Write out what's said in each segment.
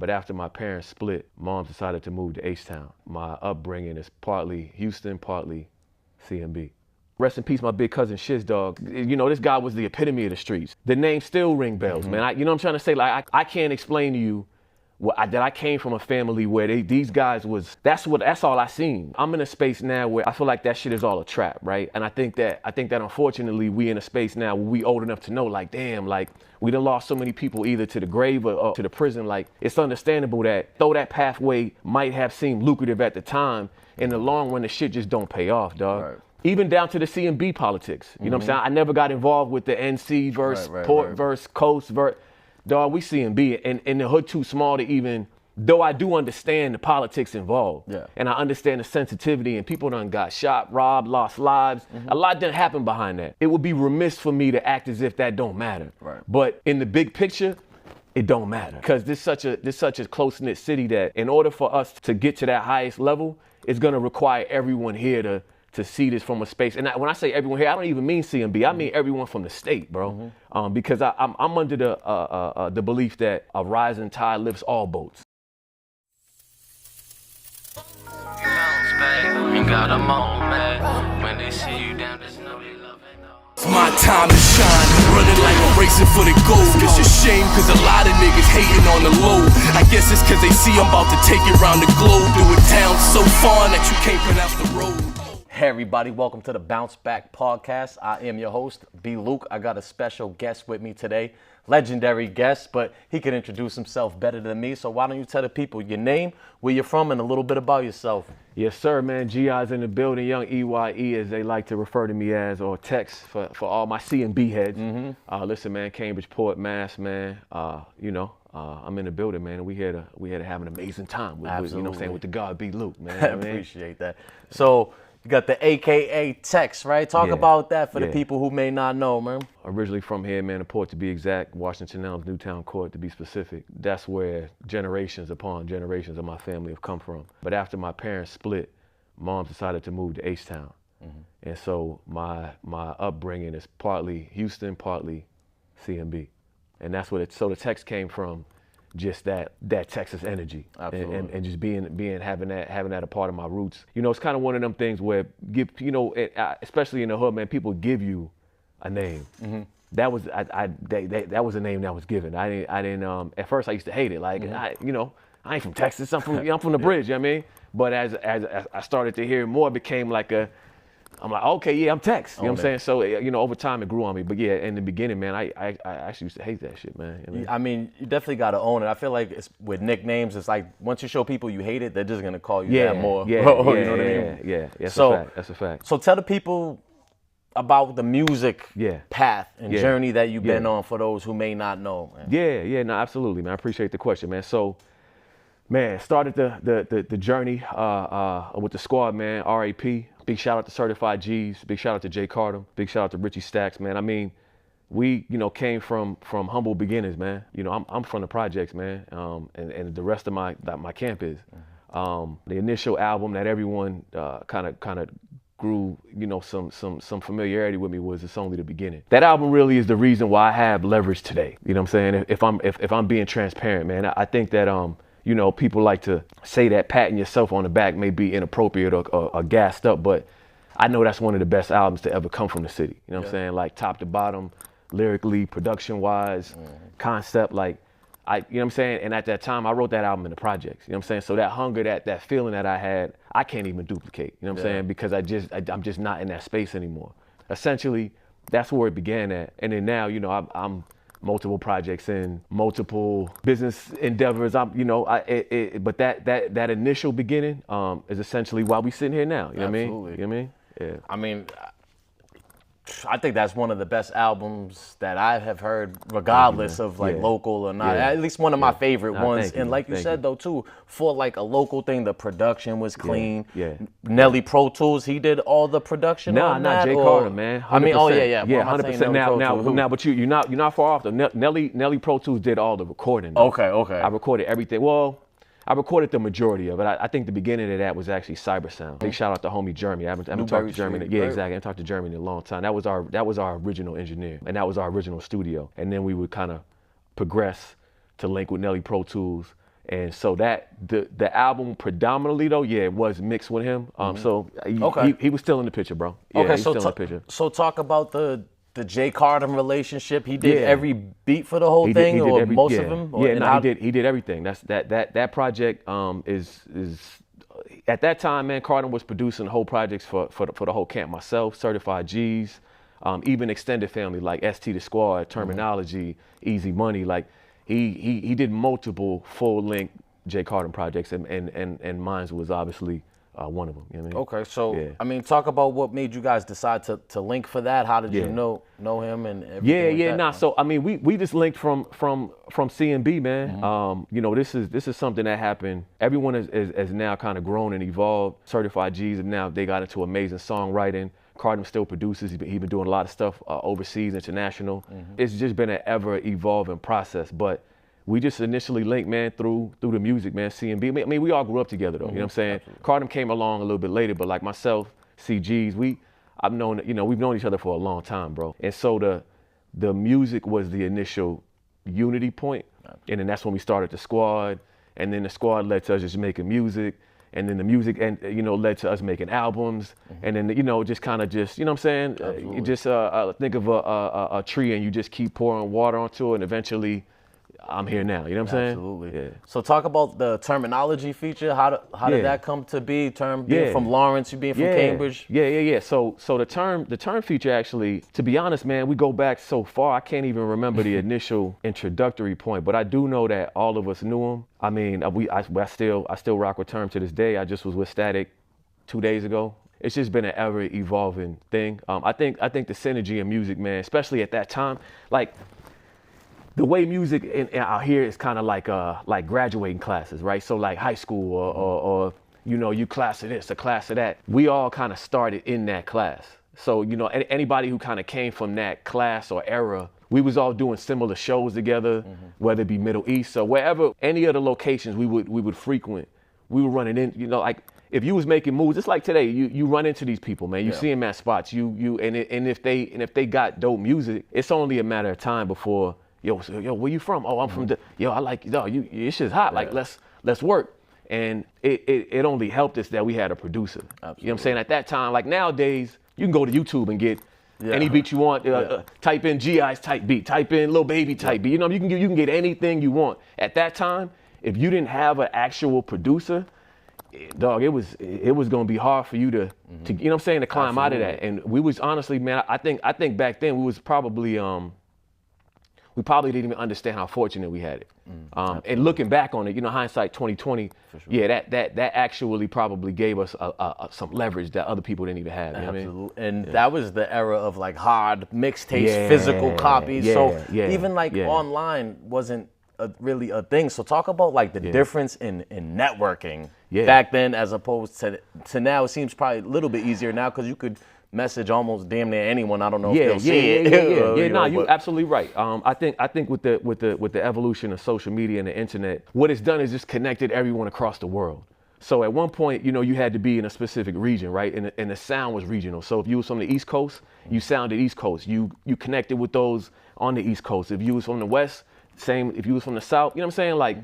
But after my parents split, mom decided to move to H-Town. My upbringing is partly Houston, partly CMB. Rest in peace, my big cousin Shiz Dog. You know, this guy was the epitome of the streets. The name still ring bells, man. You know what I'm trying to say? Like, I can't explain to you that I came from a family where these guys was, that's all I seen. I'm in a space now where I feel like that shit is all a trap, right? And I think that unfortunately we in a space now where we old enough to know, like, damn, like, we done lost so many people either to the grave or to the prison. Like, it's understandable that though that pathway might have seemed lucrative at the time, in the long run, the shit just don't pay off, dog. Right. Even down to the CMB politics. You know what I'm saying? I never got involved with the NC versus Port versus Coast versus, dog, we CMB, and the hood too small to even, though I do understand the politics involved. Yeah. And I understand the sensitivity, and people done got shot, robbed, lost lives. A lot didn't happen behind that. It would be remiss for me to act as if that don't matter. Right. But in the big picture, it don't matter. Because this such a close-knit city that in order for us to get to that highest level, it's gonna require everyone here to see this from a space. And when I say everyone here, I don't even mean CMB. I mean everyone from the state, bro. Because I'm under the belief that a rising tide lifts all boats. It's my time to shine, running like I'm racing for the gold. It's a shame cause a lot of niggas hating on the low. I guess it's cause they see I'm about to take it round the globe. Do a town so far that you can't pronounce the road. Hey everybody, welcome to the Bounce Back Podcast. I am your host, B. Luke. I got a special guest with me today. Legendary guest, but he can introduce himself better than me. So why don't you tell the people your name, where you're from, and a little bit about yourself. Yes, sir, man. G-Eyez in the building, young EYE as they like to refer to me as, or text for all my C and B heads. Listen, man, Cambridge, Port, Mass, man. I'm in the building, man. And we here to have an amazing time with, you know what I'm saying, with the God B. Luke, man. I appreciate that. So you got the AKA text, right? Talk about that for the people who may not know, man. Originally from here, man, the Port to be exact, Washington Elms, Newtown Court to be specific. That's where generations upon generations of my family have come from. But after my parents split, mom decided to move to H-Town. And so my upbringing is partly Houston, partly CMB. And that's what so the text came from, just that Texas energy. Absolutely. And just having that a part of my roots. You know, it's kind of one of them things where especially in the hood, man, people give you a name. That was that was a name that was given. I didn't at first I used to hate it. Like I ain't from Texas. I'm from the bridge. You know what I mean? But as I started to hear it more, it became like I'm like, okay, yeah, I'm Tex. You know what I'm saying? So, over time it grew on me. But yeah, in the beginning, man, I actually used to hate that shit, man. You know what I mean, you definitely got to own it. I feel like it's with nicknames, it's like once you show people you hate it, they're just going to call you that more. Yeah, you know what I mean? Yeah, that's a fact. That's a fact. So tell the people about the music path and journey that you've been on for those who may not know, man. Yeah, no, absolutely, man. I appreciate the question, man. So, man, started the journey with the squad, man, RAP. Big shout out to Certified G's, big shout out to Jay Carter, big shout out to Richie Stacks, man. I mean, we, came from humble beginnings, man. I'm from the projects, man, and the rest of my camp is. The initial album that everyone kind of grew, some familiarity with me was It's Only the Beginning. That album really is the reason why I have leverage today. You know what I'm saying? If I'm being transparent, man, I think that people like to say that patting yourself on the back may be inappropriate or gassed up, but I know that's one of the best albums to ever come from the city. You know what I'm saying? Like top to bottom, lyrically, production-wise, concept, like, you know what I'm saying? And at that time, I wrote that album in the projects. You know what I'm saying? So that hunger, that feeling that I had, I can't even duplicate. You know what I'm saying? Because I'm just not in that space anymore. Essentially, that's where it began at. And then now, I'm multiple projects in multiple business endeavors. But that initial beginning is essentially why we sitting here now. You know what I mean? You know what I mean? Yeah. I mean, I think that's one of the best albums that I have heard, regardless of local or not. At least one of my favorite ones. And like you said though too, for like a local thing, the production was clean. Nelly Pro Tools, he did all the production. Not Jay Carter, man. 100%. I mean, 100%. Now, but you're not far off though. Nelly Pro Tools did all the recording. Though. Okay. I recorded everything. Well, I recorded the majority of it. I think the beginning of that was actually Cyber Sound. Big shout out to homie Jeremy. I haven't talked to Jeremy. Exactly. I haven't talked to Jeremy in a long time. That was our original engineer, and that was our original studio. And then we would kind of progress to link with Nelly Pro Tools And so that the album predominantly though, yeah, it was mixed with him. So he was still in the picture, bro. Yeah, Okay, he was still in the picture. So talk about the Jay Cardin relationship. He did every beat for the whole He thing, did or every, most yeah. of them. Yeah, no, he did everything. That project is at that time, man. Cardin was producing the whole projects for the whole camp. Myself, Certified G's, even extended family like ST the Squad, Terminology, Easy Money. Like he did multiple full length Jay Cardin projects, and mine was obviously one of them. You know what I mean? Okay, so yeah. I mean, talk about what made you guys decide to link for that. How did you know him and everything? Yeah, like nah. that? So I mean, we just linked from CMB, man. You know, this is something that happened. Everyone is now kind of grown and evolved. Certified G's, and now they got into amazing songwriting. Cardin still produces. He been doing a lot of stuff overseas, international. It's just been an ever evolving process, but. We just initially linked, man, through the music, man, CMB. I mean, we all grew up together, though, you know what I'm saying? Absolutely. Cardin came along a little bit later, but like myself, CG's, we've known each other for a long time, bro. And so the music was the initial unity point, and then that's when we started the squad, and then the squad led to us just making music, and then the music led to us making albums, and then just kind of just you know what I'm saying? You just think of a tree and you just keep pouring water onto it, and eventually. I'm here now, you know what I'm saying? Absolutely. Yeah. So talk about the terminology feature. How did that come to be? Being from Lawrence, you being from Cambridge. Yeah. So the term feature actually, to be honest, man, we go back so far. I can't even remember the initial introductory point, but I do know that all of us knew him. I mean, I still rock with term to this day. I just was with Static 2 days ago. It's just been an ever evolving thing. I think the synergy in music, man, especially at that time, like. The way music out here is kind of like graduating classes, right? So like high school or you class of this, a class of that. We all kind of started in that class. So anybody who kind of came from that class or era, we was all doing similar shows together, whether it be Middle East or wherever, any of the locations we would frequent. We were running in, like if you was making moves, it's like today, you run into these people, man. You see them at spots. And if they got dope music, it's only a matter of time before. Yo, where you from? Oh, I'm from I like this shit's hot. Like let's work. And it only helped us that we had a producer. Absolutely. You know what I'm saying? At that time, like nowadays, you can go to YouTube and get any beat you want. Type in G-Eyez type beat, type in Lil Baby type beat. You can get anything you want. At that time, if you didn't have an actual producer, dog, it was gonna be hard for you to you know what I'm saying, to climb out of that. And we was honestly, man, I think back then we was probably we probably didn't even understand how fortunate we had it. And looking back on it, hindsight 2020, sure. that actually probably gave us some leverage that other people didn't even have. You know what I mean? And that was the era of like hard mixtapes, physical copies. Even like online wasn't really a thing. So talk about like the difference in networking back then as opposed to now. It seems probably a little bit easier now because you could message almost damn near anyone. I don't know if they'll see it. You're absolutely right. I think with the evolution of social media and the internet, what it's done is just connected everyone across the world. So at one point, you had to be in a specific region, right? And the sound was regional. So if you was from the East Coast, you sounded East Coast. You connected with those on the East Coast. If you was from the West, same. If you was from the South, you know what I'm saying? Like.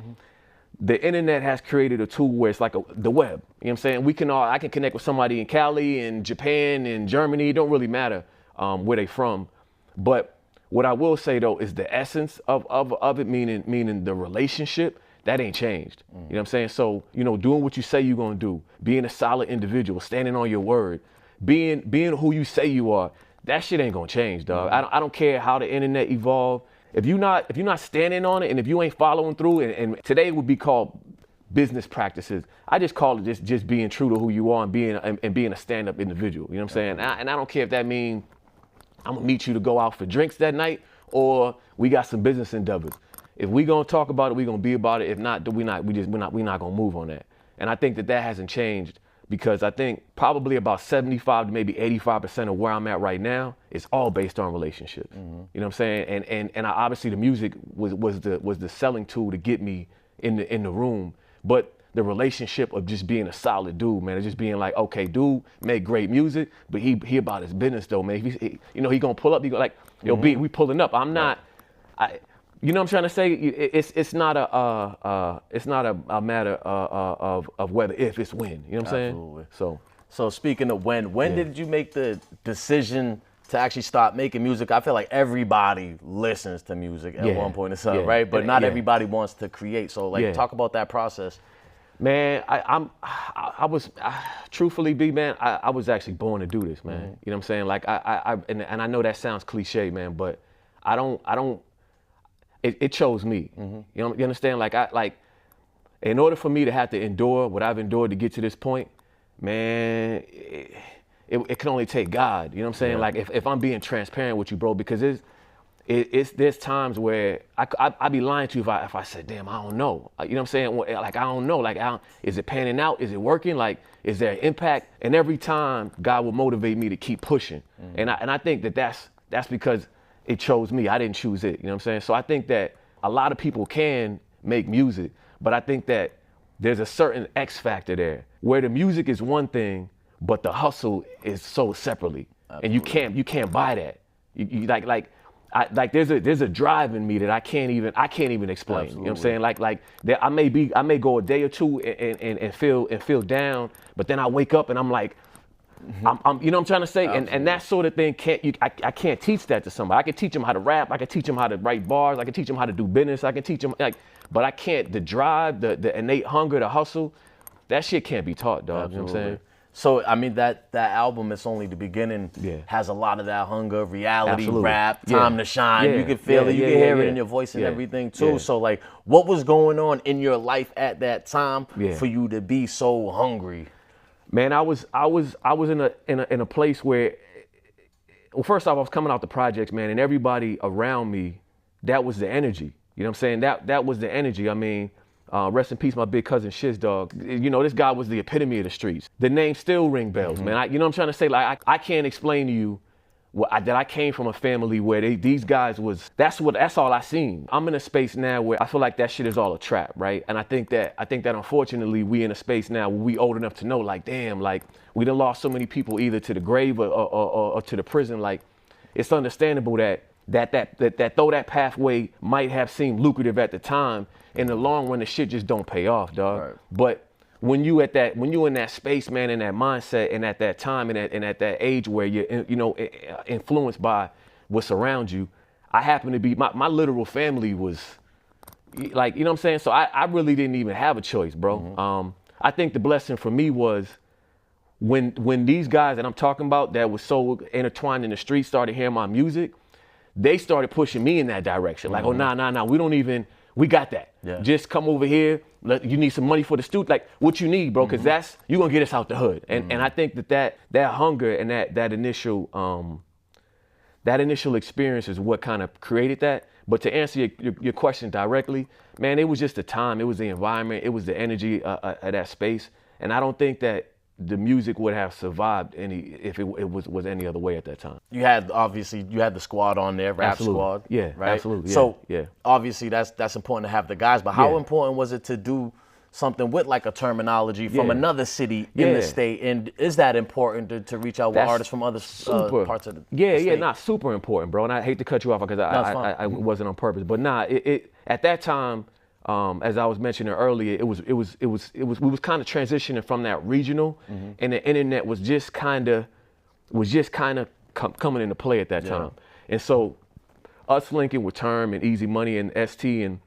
The internet has created a tool where it's like the web. You know what I'm saying? I can connect with somebody in Cali, in Japan, in Germany. It don't really matter where they from. But what I will say though is the essence of it, meaning the relationship, that ain't changed. You know what I'm saying? So, doing what you say you're gonna do, being a solid individual, standing on your word, being who you say you are, that shit ain't gonna change, dog. I don't care how the internet evolved. If you're not standing on it, and if you ain't following through, and today would be called business practices, I just call it just being true to who you are and being a stand-up individual. You know what I'm saying? And I don't care if that means I'm gonna meet you to go out for drinks that night, or we got some business endeavors. If we gonna talk about it, we gonna be about it. If not, we're not gonna move on that. And I think that hasn't changed. Because I think probably about 75 to maybe 85% of where I'm at right now is all based on relationships. You know what I'm saying? And obviously the music was the selling tool to get me in the room. But the relationship of just being a solid dude, man, of just being like, okay, dude make great music, but he about his business though, man. He gonna pull up. He go like, yo, B, we pulling up. I'm not. You know what I'm trying to say? It's not a matter of whether if, it's when. You know what I'm Absolutely. saying? So speaking of when did you make the decision to actually start making music? I feel like everybody listens to music at one point or something, right? But not everybody wants to create. So like, talk about that process. Man, I was truthfully, B, man, I was actually born to do this, man. You know what I'm saying? Like and I know that sounds cliche, man, but it chose me. You know, you understand? Like in order for me to have to endure what I've endured to get to this point, man, it can only take God. You know what I'm saying? Yeah. Like if I'm being transparent with you, bro, because there's times where I'd be lying to you if I said, damn, I don't know. You know what I'm saying? Like I don't know. Like is it panning out? Is it working? Like is there an impact? And every time God will motivate me to keep pushing. And I think that's because it chose me. I didn't choose it. You know what I'm saying? So I think that a lot of people can make music, but I think that there's a certain X factor there where the music is one thing, but the hustle is sold separately. Absolutely. And you can't buy that. You there's a drive in me that I can't even explain. Absolutely. You know what I'm saying? Like there, I may go a day or two and feel down, but then I wake up and I'm like, I'm you know what I'm trying to say? And that sort of thing I can't teach that to somebody. I can teach them how to rap, I can teach them how to write bars, I can teach them how to do business, I can teach them but I can't, the drive, the innate hunger, the hustle, that shit can't be taught, dog. Absolutely. You know what I'm saying? So I mean that album, It's Only the Beginning, has a lot of that hunger, reality, rap, time to shine. You can feel it, you can hear it in your voice and everything too. So like, what was going on in your life at that time for you to be so hungry? Man, I was in a place where, well, first off, I was coming out the projects, man, and everybody around me, that was the energy. You know what I'm saying? That was the energy. I mean, rest in peace, my big cousin Shiz, dog. You know, this guy was the epitome of the streets. The name still ring bells, man. You know what I'm trying to say? Like, I can't explain to you that I came from a family where these guys that's all I seen. I'm in a space now where I feel like that shit is all a trap, right? And I think that unfortunately we in a space now where we old enough to know, like, damn, like we done lost so many people either to the grave or to the prison. Like, it's understandable that though that pathway might have seemed lucrative at the time, in the long run the shit just don't pay off, dog. Right. But when you in that space, man, in that mindset, and at that time, and at that age where you're, influenced by what's around you, I happen to be, my literal family was, like, you know what I'm saying? So I really didn't even have a choice, bro. I think the blessing for me was when these guys that I'm talking about that was so intertwined in the streets started hearing my music, they started pushing me in that direction. Like, oh, nah, we got that. Yeah. Just come over here. You need some money for the student. Like, what you need, bro, because you're going to get us out the hood. And I think that hunger and that initial experience is what kind of created that. But to answer your question directly, man, it was just the time. It was the environment. It was the energy of that space. And I don't think that the music would have survived if it was any other way at that time. You had the squad on there, rap squad. Yeah, right? Absolutely. Yeah, so obviously that's important to have the guys, but how important was it to do something with like a terminology from another city in the state? And is that important to reach out with artists from other parts of the state? Not super important, bro. And I hate to cut you off because I wasn't on purpose, but it at that time, as I was mentioning earlier, we was kind of transitioning from that regional, and the internet was just kind of coming into play at that time. And so us linking with Term and Easy Money and ST and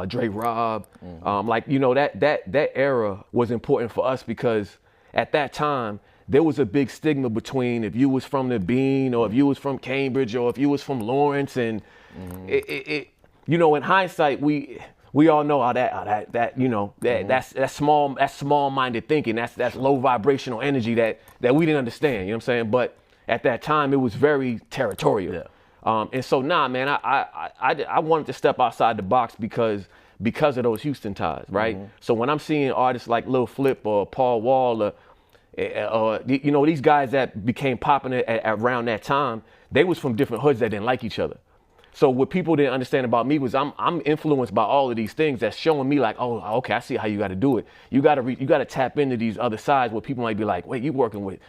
Dre Rob, that era was important for us because at that time there was a big stigma between if you was from the Bean or if you was from Cambridge or if you was from Lawrence, and in hindsight we all know how that's small-minded thinking. That's low vibrational energy that we didn't understand. You know what I'm saying? But at that time, it was very territorial. Yeah. And so, man, I wanted to step outside the box because of those Houston ties, right? So when I'm seeing artists like Lil Flip or Paul Wall or these guys that became popular around that time, they was from different hoods that didn't like each other. So what people didn't understand about me was I'm influenced by all of these things that's showing me like, oh, okay, I see how you got to do it. You got to tap into these other sides where people might be like, wait, you working with?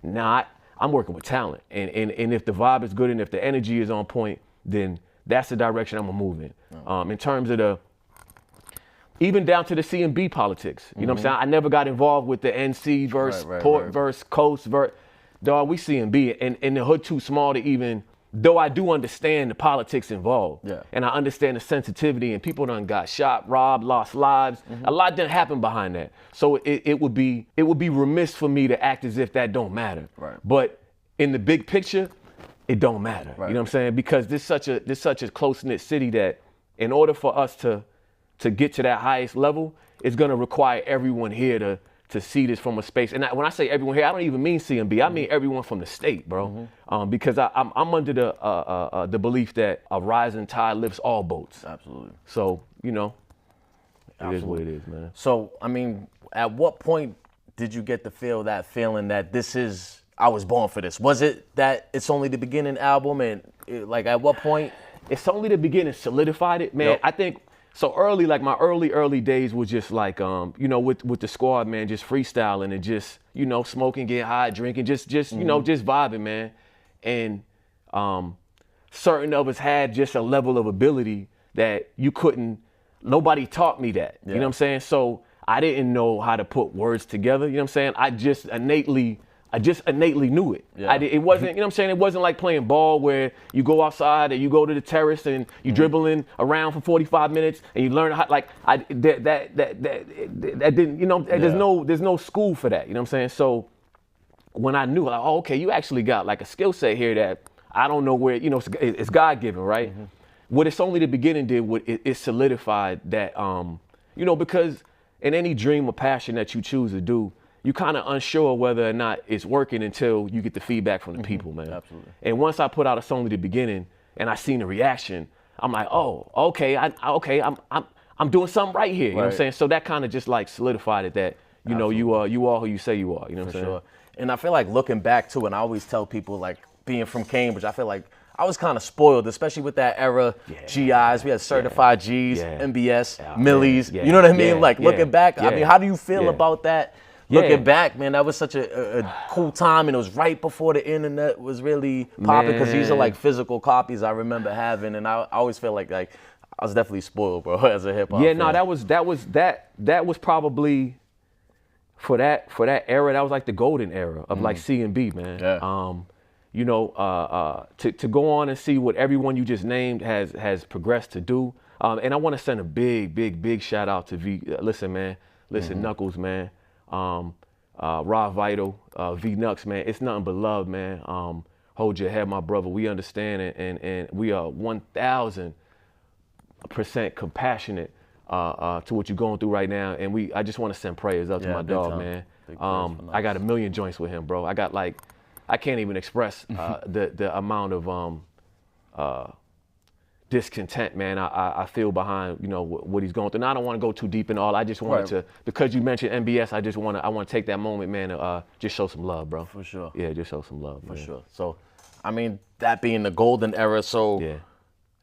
Nah, I'm working with talent. And if the vibe is good and if the energy is on point, then that's the direction I'm gonna move in. In terms of even down to the C&B politics. You know what I'm saying? I never got involved with the NC versus Port versus Coast versus, dog, we C&B, and the hood too small to even, though I do understand the politics involved. Yeah. And I understand the sensitivity, and people done got shot, robbed, lost lives. A lot didn't happen behind that. So it would be remiss for me to act as if that don't matter. Right. But in the big picture, it don't matter. Right. You know what I'm saying? Because this such a close-knit city that in order for us to get to that highest level, it's gonna require everyone here to see this from a space. And when I say everyone here, I don't even mean C&B. I mean everyone from the state, bro. Because I'm under the belief that a rising tide lifts all boats. Absolutely. So, you know, it is what it is, man. So, I mean, at what point did you get to feel that feeling that I was born for this? Was it that It's Only the Beginning album, and like at what point? It's Only the Beginning solidified it, man. Yep. I think so early, like my early days was just like, you know, with the squad, man, just freestyling and just, you know, smoking, getting high, drinking, just you know, just vibing, man. And certain of us had just a level of ability that nobody taught me that. You know what I'm saying? So I didn't know how to put words together. You know what I'm saying? I just innately knew it. Yeah. It wasn't, you know what I'm saying? It wasn't like playing ball where you go outside and you go to the terrace and you dribbling around for 45 minutes and you learn how, like, that didn't, you know, there's no school for that. You know what I'm saying? So when I knew, like, oh, okay, you actually got like a skill set here that I don't know where, you know, it's God-given, right? What It's Only the Beginning did, it solidified that, you know, because in any dream or passion that you choose to do, you kind of unsure whether or not it's working until you get the feedback from the people, man. Absolutely. And once I put out It's Only the Beginning and I seen the reaction, I'm like, oh, okay, I'm doing something right here. You know what I'm saying? So that kind of just like solidified it that, you know, you are who you say you are. You know what I'm saying? Sure. And I feel like looking back too, and I always tell people, like, being from Cambridge, I feel like I was kind of spoiled, especially with that era. G-Eyez, we had certified G's, MBS, Millies. You know what I mean? Like, looking back, I mean, how do you feel about that? Looking back, man, that was such a cool time, and it was right before the internet was really popping, because these are like physical copies I remember having, and I always feel like I was definitely spoiled, bro, as a hip hop fan. No, that was probably for that era. That was like the golden era of like C&B, man. Yeah. You know, to go on and see what everyone you just named has progressed to do. And I want to send a big shout out to V. Listen, man. Listen, Knuckles, man. Raw Vital, V Nux, man. It's nothing but love, man. Hold your head, my brother. We understand it, and we are 1,000% compassionate to what you're going through right now. And I just want to send prayers up to my dog, man. I got a million joints with him, bro. I got like, I can't even express the amount of discontent, man, I feel behind, you know, what he's going through. Now I don't want to go too deep in all. I just wanted to, because you mentioned MBS, I want to take that moment, man, to just show some love, bro. For sure. Yeah, just show some love, For man. sure. So, I mean, that being the golden era, so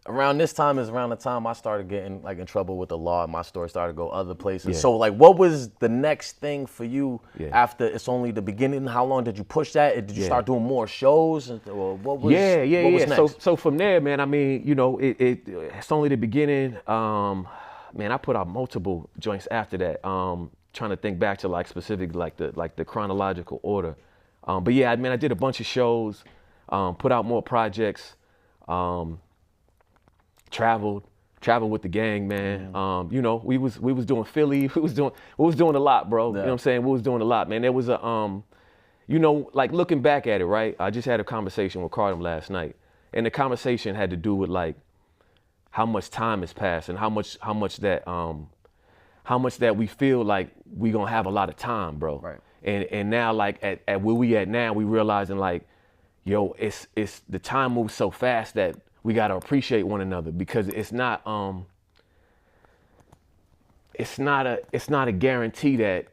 around this time is around the time I started getting like in trouble with the law, and my story started to go other places. So like, what was the next thing for you after It's Only the Beginning? How long did you push that? Did you start doing more shows? Or what was next? So from there, man, I mean, you know, It's Only the Beginning. Man, I put out multiple joints after that. Trying to think back to like specific, like the chronological order. But yeah, I mean, I did a bunch of shows, put out more projects. Traveled with the gang, man. You know, we was doing Philly. We was doing a lot, bro. You know what I'm saying? We was doing a lot, man. There was a you know, like looking back at it, right? I just had a conversation with Cardum last night, and the conversation had to do with like how much time has passed and how much that we feel like we gonna have a lot of time, bro. Right. And now, like at where we at now, we realizing like, yo, it's the time moves so fast that we gotta appreciate one another, because it's not a guarantee that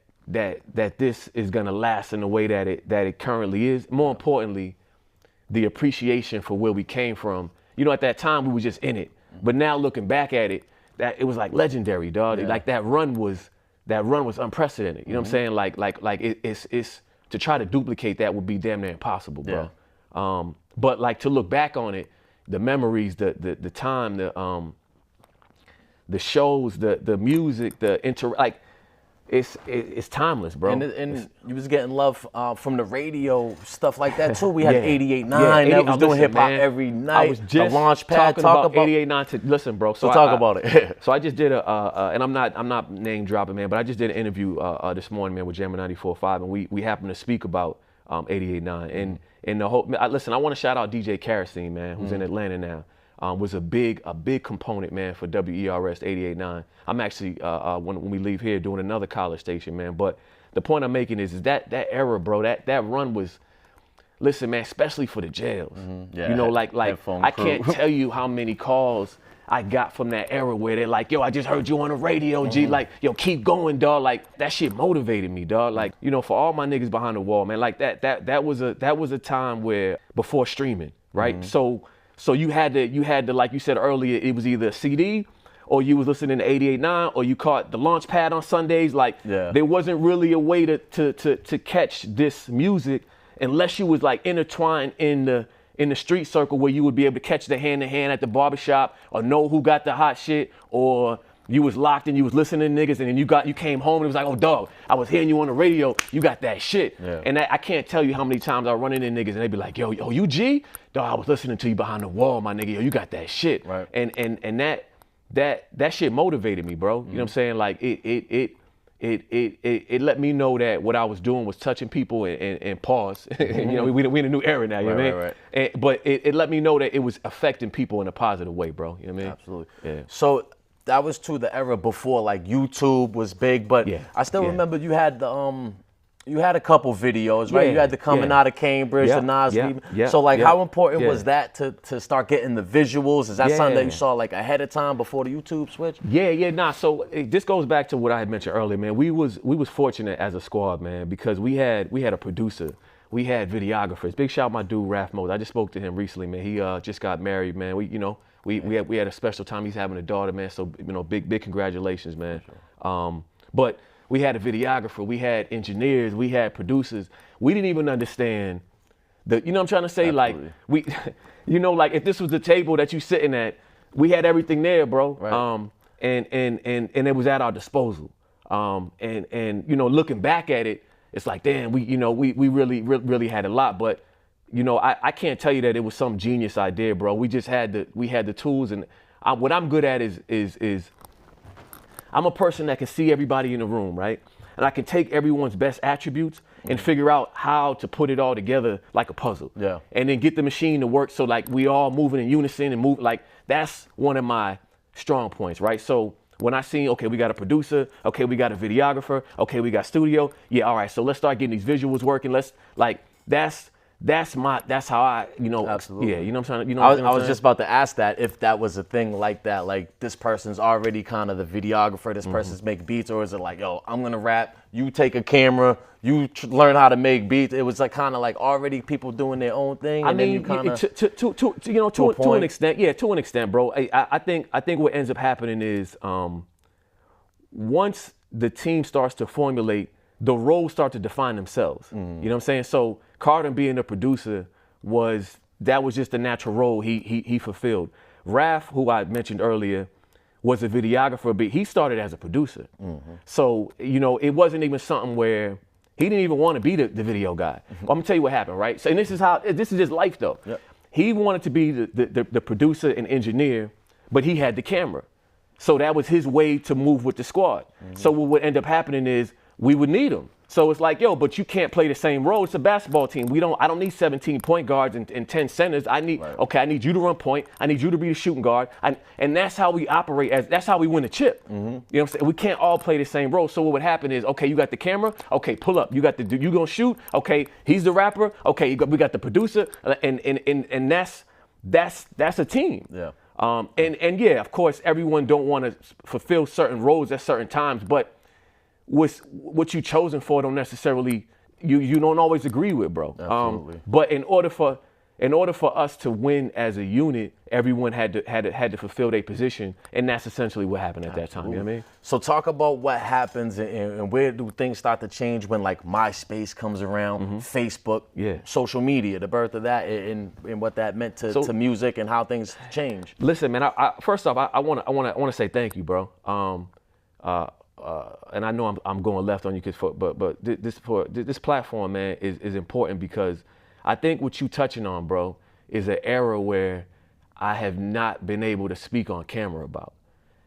this is gonna last in the way that it currently is. More importantly, the appreciation for where we came from. You know, at that time we were just in it, but now looking back at it, that it was like legendary, dog. Like that run was unprecedented. You know what I'm saying? Like it's to try to duplicate that would be damn near impossible, bro. But like to look back on it, the memories, the time, the shows, the music, like it's timeless, bro. And you was getting love from the radio, stuff like that too. We had Yeah. 88.9 Yeah, that was doing listen, hip hop man, every night. I was just the Launchpad talking talk about 88.9 to listen, bro. So talk about it. So I just did and I'm not name dropping, man, but I just did an interview this morning, man, with Jammer 94.5, and we happened to speak about 88.9 and the whole. Listen, I want to shout out DJ Kerosene, man, who's in Atlanta now. Was a big component, man, for WERS 88.9. I'm actually when we leave here doing another college station, man. But the point I'm making is that era, bro, that run was, listen, man, especially for the jails. Yeah, you know, like I crew. can't tell you how many calls I got from that era where they're like, yo, I just heard you on the radio, G. Like, yo, keep going, dog. Like, that shit motivated me, dog. Like, you know, for all my niggas behind the wall, man, like that was a time where before streaming, right? So you had to, like you said earlier, it was either a CD or you was listening to 88.9 or you caught the Launchpad on Sundays. Like, there wasn't really a way to catch this music unless you was like intertwined in the street circle where you would be able to catch the hand to hand at the barbershop or know who got the hot shit, or you was locked and you was listening to niggas and then you came home and it was like, oh, dog, I was hearing you on the radio, you got that shit. Yeah. And I can't tell you how many times I run into niggas and they be like, yo, you G? Dog, I was listening to you behind the wall, my nigga, yo, you got that shit. Right. And that shit motivated me, bro. You know what I'm saying? Like it let me know that what I was doing was touching people and pause. You know, we in a new era now, you know what I mean? Right. But it let me know that it was affecting people in a positive way, bro. You know what I mean? Absolutely. Yeah. So that was to the era before like YouTube was big, but I still remember you had the you had a couple videos, right? You had the coming out of Cambridge, the Nas. So like, how important was that to start getting the visuals? Is that something that you saw like ahead of time before the YouTube switch? Nah. So this goes back to what I had mentioned earlier, man. We was fortunate as a squad, man, because we had a producer, we had videographers. Big shout out my dude Raph Mose. I just spoke to him recently, man. He just got married, man. We had a special time. He's having a daughter, man. So big congratulations, man. Sure. But we had a videographer, we had engineers, we had producers. We didn't even understand you know what I'm trying to say? Absolutely. Like like if this was the table that you sitting at, we had everything there, bro. Right. And it was at our disposal. And looking back at it, it's like, damn, we really had a lot. But I can't tell you that it was some genius idea, bro. We just had the tools, and what I'm good at is I'm a person that can see everybody in the room, right? And I can take everyone's best attributes and figure out how to put it all together like a puzzle. Yeah. And then get the machine to work so like we all moving in unison and move, like that's one of my strong points, right? So when I see, okay, we got a producer, okay, we got a videographer, okay, we got studio, yeah, all right, so let's start getting these visuals working. That's how I, Absolutely. Yeah, you know what I'm saying? I was just about to ask that if that was a thing like that, like this person's already kind of the videographer, this person's make beats, or is it like, yo, I'm gonna rap, you take a camera, you learn how to make beats? It was like kind of like already people doing their own thing. And then you kind of to an extent, to an extent, bro. I think what ends up happening is once the team starts to formulate, the roles start to define themselves. You know what I'm saying? So Carter being the producer was just the natural role he fulfilled. Raph, who I mentioned earlier, was a videographer, but he started as a producer. So, it wasn't even something where he didn't even want to be the video guy. I'm gonna tell you what happened, right? So, and this is his life though. Yep. He wanted to be the producer and engineer, but he had the camera. So that was his way to move with the squad. So what would end up happening is we would need him. So it's like, yo, but you can't play the same role. It's a basketball team. I don't need 17 point guards and 10 centers. I need you to run point. I need you to be the shooting guard. And that's how we operate. That's how we win a chip. You know what I'm saying? We can't all play the same role. So what would happen is, okay, you got the camera. Okay, pull up. You gonna shoot. Okay, he's the rapper. Okay, we got the producer. And that's a team. Yeah. And yeah, of course, everyone don't want to fulfill certain roles at certain times, but what you chosen for don't necessarily you don't always agree with, bro. Absolutely. But in order for in order for us to win as a unit, everyone had to fulfill their position, and that's essentially what happened at that time. You know what I mean? So talk about what happens and where do things start to change when like MySpace comes around, Facebook, social media, the birth of that, and what that meant to music and how things change. Listen, man. First off, I want to say thank you, bro. And I know I'm going left on you, but this platform, man, is important because I think what you touching on, bro, is an era where I have not been able to speak on camera about.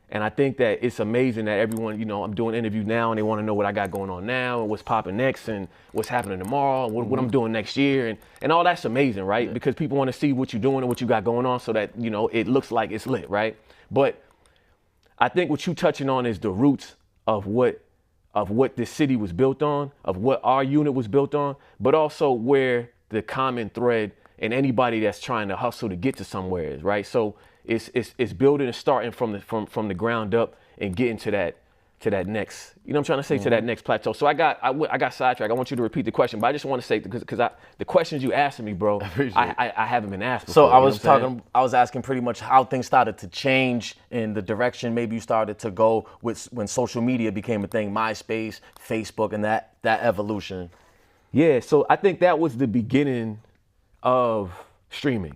And I think that it's amazing that everyone, I'm doing interviews now and they want to know what I got going on now and what's popping next and what's happening tomorrow and what I'm doing next year. And all that's amazing, right? Yeah. Because people want to see what you're doing and what you got going on so that, it looks like it's lit, right? But I think what you touching on is the roots of what this city was built on, of what our unit was built on, but also where the common thread and anybody that's trying to hustle to get to somewhere is, right? So it's building and starting from the ground up and getting to that next, I'm trying to say, to that next plateau. So I got sidetracked. I want you to repeat the question, but I just want to say, because the questions you asking me, bro, I haven't been asked before. So I was asking pretty much how things started to change in the direction maybe you started to go with when social media became a thing, MySpace, Facebook, and that evolution. Yeah, so I think that was the beginning of streaming.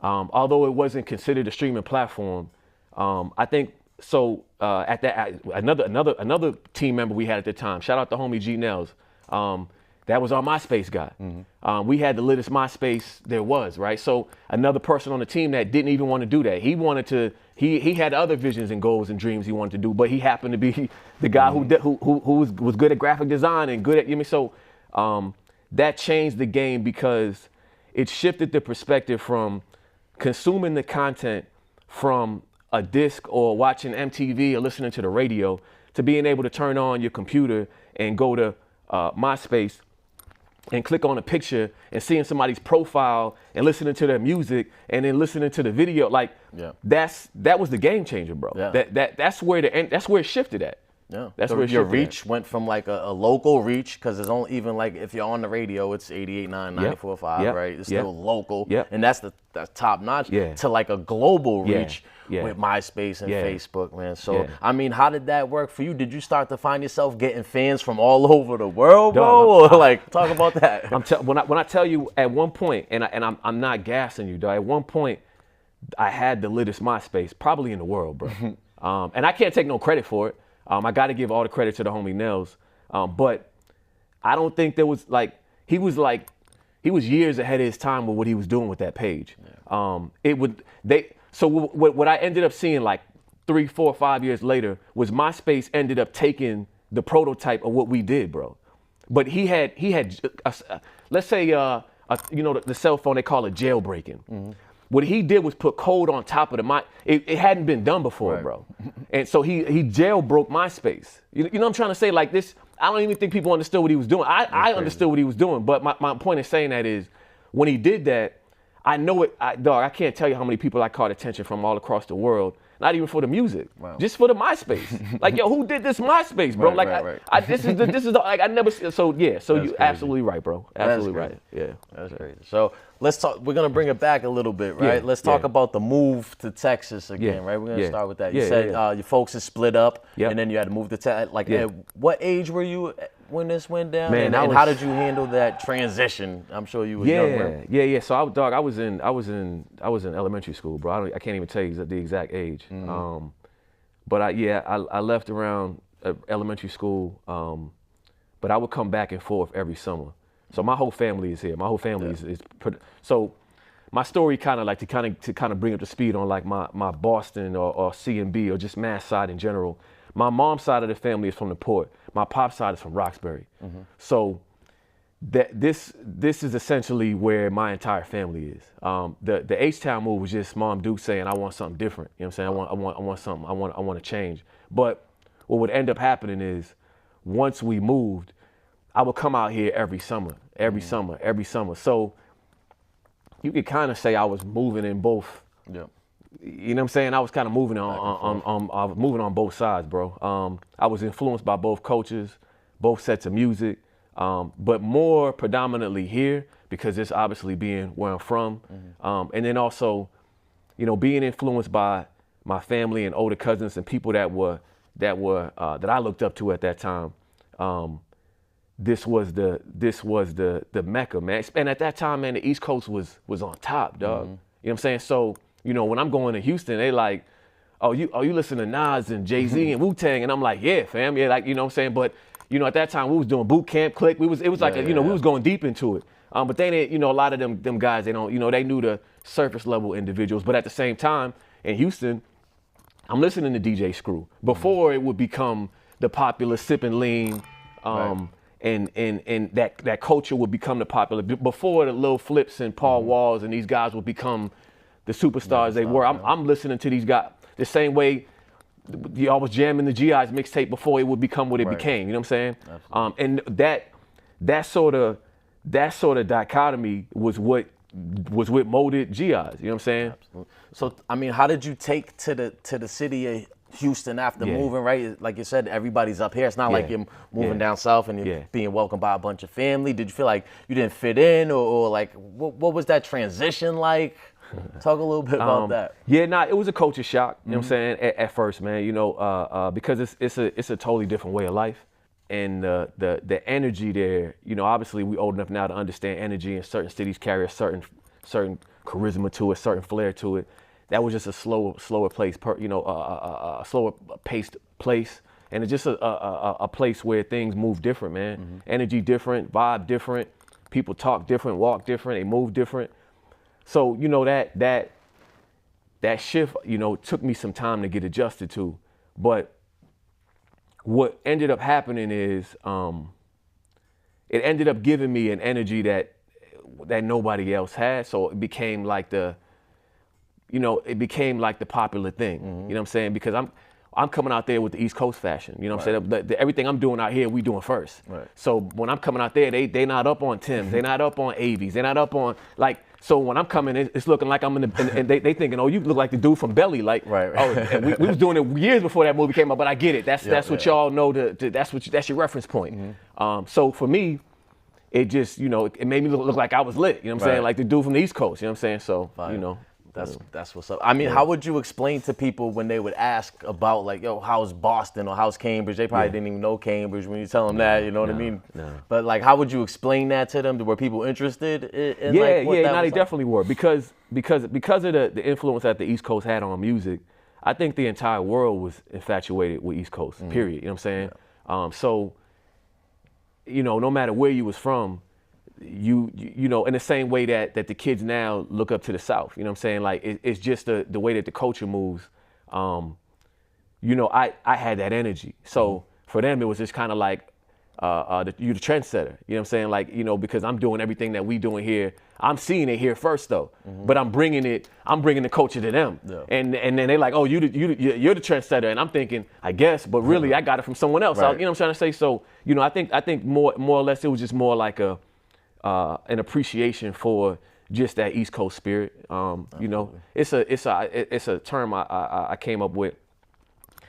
Although it wasn't considered a streaming platform, I think so. At that, another team member we had at the time, shout out to homie G-Eyez, that was our MySpace guy. We had the littest MySpace there was, right? So another person on the team that didn't even want to do that. He wanted to. He had other visions and goals and dreams he wanted to do, but he happened to be the guy who was good at graphic design and good at So that changed the game because it shifted the perspective from consuming the content from a disc or watching MTV or listening to the radio to being able to turn on your computer and go to MySpace and click on a picture and seeing somebody's profile and listening to their music and then listening to the video. That was the game changer, bro. That's where it shifted at. Yeah, that's where your reach went from like a local reach, because it's only even like if you're on the radio, it's 88.9, 94.5, right? It's still local, and that's top notch. To like a global reach with MySpace and Facebook, man. So I mean, how did that work for you? Did you start to find yourself getting fans from all over the world, bro? Or like talk about that. When I tell you at one point, and I'm not gassing you, dog. At one point, I had the littest MySpace probably in the world, bro. And I can't take no credit for it. I got to give all the credit to the homie Nels, but I don't think there was he was years ahead of his time with what he was doing with that page. So what I ended up seeing like 3, 4, 5 years later was MySpace ended up taking the prototype of what we did, bro. But he had let's say the cell phone, they call it jailbreaking. What he did was put code on top of it hadn't been done before, bro. And so he jailbroke MySpace. You know what I'm trying to say? Like this, I don't even think people understood what he was doing. I understood what he was doing, but my point in saying that is, when he did that, I know it, dog, I can't tell you how many people I caught attention from all across the world, not even for the music, just for the MySpace. Like, yo, who did this MySpace, bro? This is I never, so you absolutely right, bro. Absolutely right. Yeah. That's crazy. So let's talk, we're going to bring it back a little bit, right? Let's talk about the move to Texas again, right? We're going to start with that. You said your folks is split up and then you had to move to Texas. Like, at what age were you when this went down? Man, and how did you handle that transition? I'm sure you were young. Yeah. So I was in elementary school, bro. I can't even tell you the exact age. But I left around elementary school, but I would come back and forth every summer. So my whole family is here. My whole family is so my story kind of like to bring up to speed on like my Boston or C&B or just Mass side in general. My mom's side of the family is from the Port. My pop's side is from Roxbury. So this is essentially where my entire family is. The H-Town move was just Mom Duke saying, I want something different. You know what I'm saying? I want something. I want to change. But what would end up happening is, once we moved, I would come out here every summer. So you could kind of say I was moving in both. Yeah. You know what I'm saying? I was kind of moving on both sides, bro. I was influenced by both cultures, both sets of music. but more predominantly here because it's obviously being where I'm from, and then also, being influenced by my family and older cousins and people that I looked up to at that time. This was the Mecca, man. And at that time, man, the East Coast was on top, dog. You know what I'm saying? So, when I'm going to Houston, they like, oh, you listen to Nas and Jay-Z and Wu-Tang, and I'm like, yeah, fam, yeah, like, you know what I'm saying? But, at that time we was doing boot camp, click. It was like, we was going deep into it. But they didn't, a lot of them guys, they don't, they knew the surface level individuals. But at the same time, in Houston, I'm listening to DJ Screw before it would become the popular sipping lean, and that culture would become the popular. Before the Lil Flips and Paul Walls and these guys would become the superstars they were. I'm listening to these guys the same way y'all was jamming the G-Eyez mixtape before it would become what it became. You know what I'm saying? And that sort of dichotomy was what molded G-Eyez. You know what I'm saying? Absolutely. So I mean, how did you take to the city of Houston after moving, right? Like you said, everybody's up here. It's not like you're moving down south and you're being welcomed by a bunch of family. Did you feel like you didn't fit in, or like what was that transition like? Talk a little bit about that. Yeah, it was a culture shock. You know what I'm saying? At first, man, because it's a totally different way of life, and the energy there. Obviously we old enough now to understand energy, and certain cities carry a certain charisma to it, certain flair to it. That was just a slower place, a slower paced place, and it's just a place where things move different, man. Energy different, vibe different, people talk different, walk different, they move different. So that shift, took me some time to get adjusted to. But what ended up happening is it ended up giving me an energy that nobody else had. So it became like the popular thing. You know what I'm saying? Because I'm coming out there with the East Coast fashion. You know what I'm saying? Everything I'm doing out here, we doing first. Right. So when I'm coming out there, they not up on Tim's, they not up on Avies, they not up on So when I'm coming, it's looking like I'm and they thinking, oh, you look like the dude from Belly, like. Right. Oh, and we was doing it years before that movie came out, but I get it. That's what y'all know. That's your reference point. So for me, it just it made me look like I was lit. You know what I'm saying? Like the dude from the East Coast. You know what I'm saying? So That's what's up. I mean, how would you explain to people when they would ask about like, yo, how's Boston or how's Cambridge? They probably didn't even know Cambridge when you tell them that, you know what I mean? No. But like, how would you explain that to them? Were people interested in they definitely were because of the influence that the East Coast had on music. I think the entire world was infatuated with East Coast, period. You know what I'm saying? So, no matter where you was from, you in the same way that the kids now look up to the South, you know what I'm saying? Like it's just the way that the culture moves. I had that energy. So for them, it was just kind of like you the trendsetter. You know what I'm saying? Like because I'm doing everything that we doing here. I'm seeing it here first though, but I'm bringing the culture to them. Yeah. And then they like, oh, you're the trendsetter, and I'm thinking, I guess, but really I got it from someone else. Right. You know what I'm trying to say? So I think more or less it was just more like an appreciation for just that East Coast spirit. It's a term I came up with.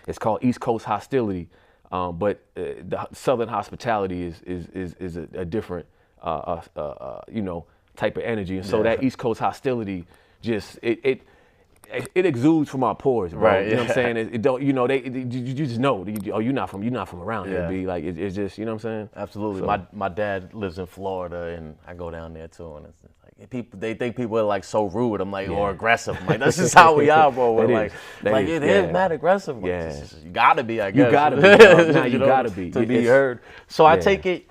It's called East Coast hostility, but the Southern hospitality is a different type of energy, and so that East Coast hostility just it exudes from our pores, bro. Right, you know what I'm saying? It don't, you just know. You're not from around here, B. Like it's just, you know what I'm saying? Absolutely. So, my dad lives in Florida, and I go down there too, and it's like they think people are like so rude. I'm like, or aggressive. I'm like, that's just how we are, bro. It is mad aggressive. Yeah. You gotta be, I guess. You gotta be. You gotta be to be heard. So I take it.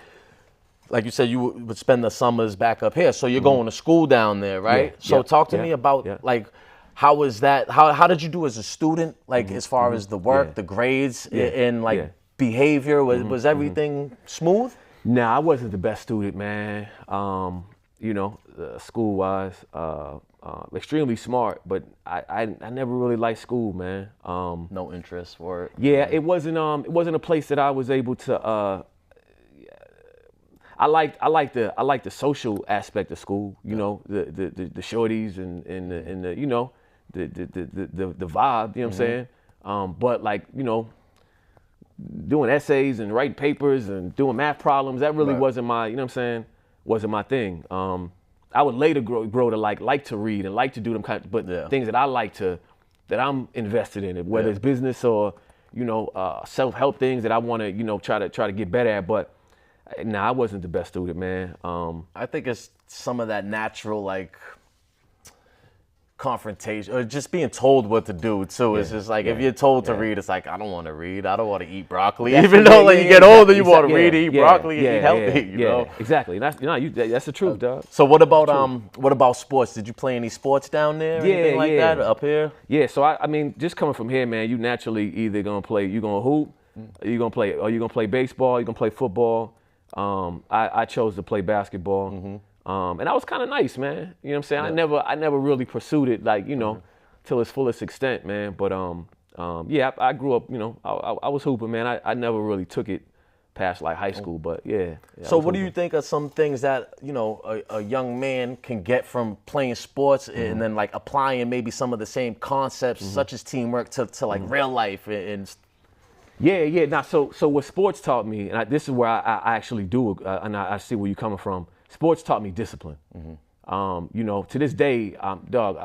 Like you said, you would spend the summers back up here. So you're going to school down there, right? Yeah. So talk to me about like, how was that? How did you do as a student? Like as far as the work, the grades, and like behavior, was everything smooth? Nah, I wasn't the best student, man. School-wise, extremely smart, but I never really liked school, man. No interest for it. Yeah, it wasn't a place that I was able to. I liked the social aspect of school, the shorties and the vibe, you know what I'm saying? But like, doing essays and writing papers and doing math problems. That really wasn't my, you know what I'm saying, wasn't my thing. I would later grow to like to read and like to do them kind of, but things that I like to, that I'm invested in it, whether it's business or, self-help things that I want to, try to get better at. But I wasn't the best student, man. I think it's some of that natural, like, confrontation or just being told what to do too. It's just like if you're told to read, it's like I don't want to read. I don't want to eat broccoli. Even though you get older, you want to read, eat broccoli, eat healthy. You know exactly. That's that's the truth, dog. So what about sports? Did you play any sports down there? Anything like that up here? Yeah. So I mean, just coming from here, man, you naturally either gonna play, you gonna hoop, or you gonna play baseball, you gonna play football. I chose to play basketball. And that was kind of nice, man. You know what I'm saying? Yeah. I never really pursued it, like, till its fullest extent, man. But I grew up, I was hooping, man. I never really took it past like high school, but yeah. So what do you think are some things that, a young man can get from playing sports and then like applying maybe some of the same concepts such as teamwork to like real life and Yeah. Now, so what sports taught me, and this is where I actually do, and I see where you're coming from. Sports taught me discipline. To this day, dog,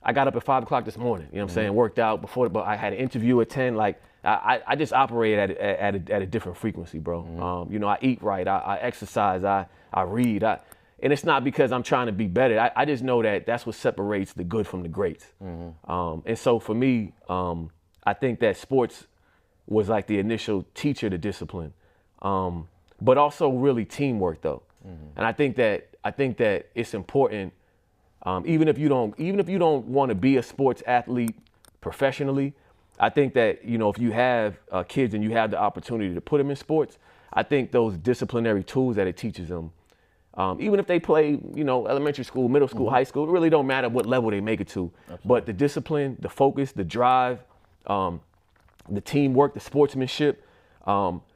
I got up at 5 o'clock this morning. You know what I'm saying? Worked out but I had an interview at 10. Like I just operated at a different frequency, bro. I eat right. I exercise. I read. And it's not because I'm trying to be better. I just know that that's what separates the good from the greats. And so for me, I think that sports was like the initial teacher to discipline, but also really teamwork though. And I think that it's important, even if you don't want to be a sports athlete professionally. I think that if you have kids and you have the opportunity to put them in sports, I think those disciplinary tools that it teaches them, even if they play elementary school, middle school, high school, it really don't matter what level they make it to. Absolutely. But the discipline, the focus, the drive, the teamwork, the sportsmanship,